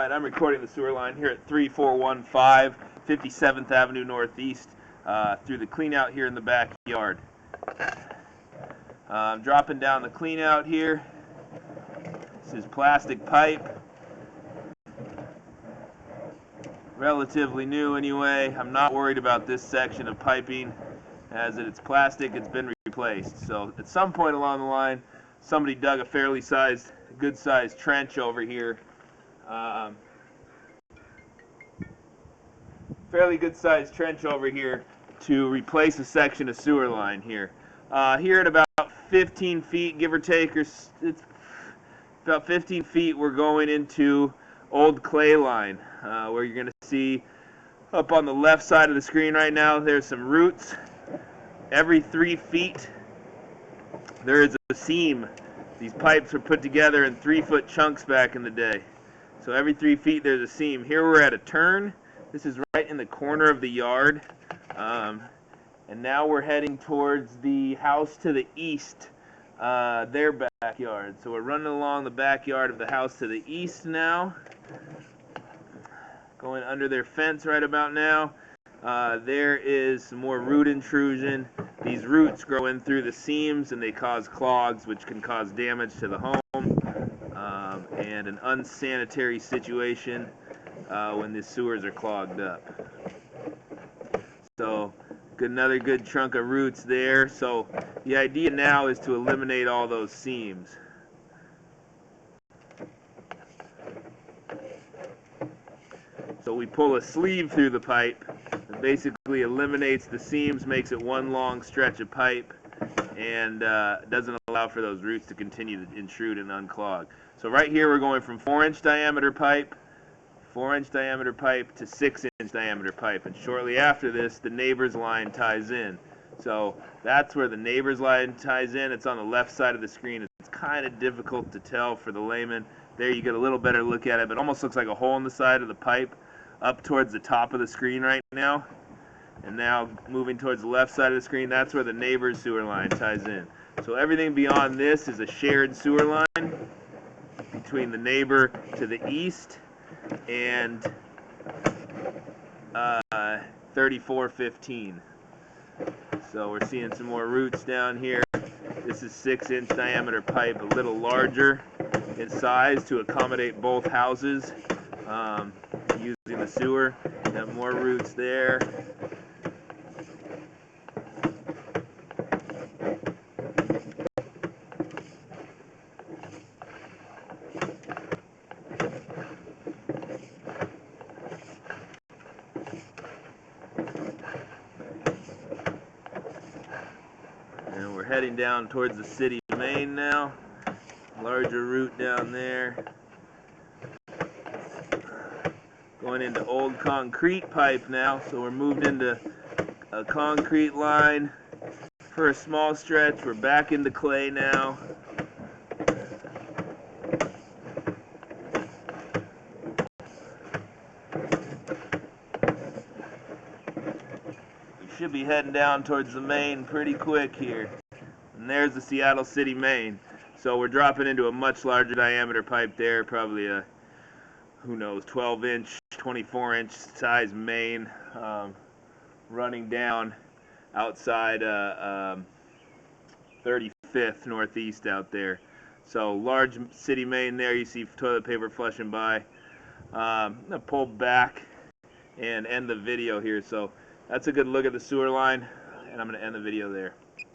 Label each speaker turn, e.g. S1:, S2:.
S1: Alright, I'm recording the sewer line here at 3415 57th Avenue Northeast through the cleanout here in the backyard. I'm dropping down the cleanout here. This is plastic pipe. Relatively new anyway. I'm not worried about this section of piping as it's plastic, it's been replaced. So at some point along the line, somebody dug a fairly good sized trench over here. Fairly good sized trench over here to replace a section of sewer line here. Here at about 15 feet, give or take, it's about 15 feet, we're going into old clay line, where you're going to see up on the left side of the screen right now, there's some roots. Every 3 feet, there is a seam. These pipes were put together in 3-foot chunks back in the day. So every 3 feet there's a seam. Here we're at a turn. This is right in the corner of the yard. And now we're heading towards the house to the east, their backyard. So we're running along the backyard of the house to the east now. Going under their fence right about now. There is some more root intrusion. These roots grow in through the seams and they cause clogs, which can cause damage to the home and an unsanitary situation when the sewers are clogged up. So another good chunk of roots there. So the idea now is to eliminate all those seams. So we pull a sleeve through the pipe that basically eliminates the seams, makes it one long stretch of pipe, and doesn't allow for those roots to continue to intrude and unclog. So right here we're going from 4-inch diameter pipe, 4-inch diameter pipe to 6-inch diameter pipe, and shortly after this the neighbor's line ties in. So that's where the neighbor's line ties in. It's on the left side of the screen. It's kind of difficult to tell for the layman. There you get a little better look at it, but it almost looks like a hole in the side of the pipe up towards the top of the screen right now. And now moving towards the left side of the screen, that's where the neighbor's sewer line ties in. So everything beyond this is a shared sewer line between the neighbor to the east and 3415. So we're seeing some more roots down here. This is 6-inch diameter pipe, a little larger in size to accommodate both houses using the sewer. Got more roots there. And we're heading down towards the city main now. Larger root down there. Going into old concrete pipe now, so we're moved into a concrete line for a small stretch. We're back into clay now. We should be heading down towards the main pretty quick here. And there's the Seattle City main. So we're dropping into a much larger diameter pipe there, probably a, who knows, 12-inch, 24-inch size main, running down outside 35th Northeast out there. So large city main there. You see toilet paper flushing by. I'm going to pull back and end the video here. So that's a good look at the sewer line, and I'm going to end the video there.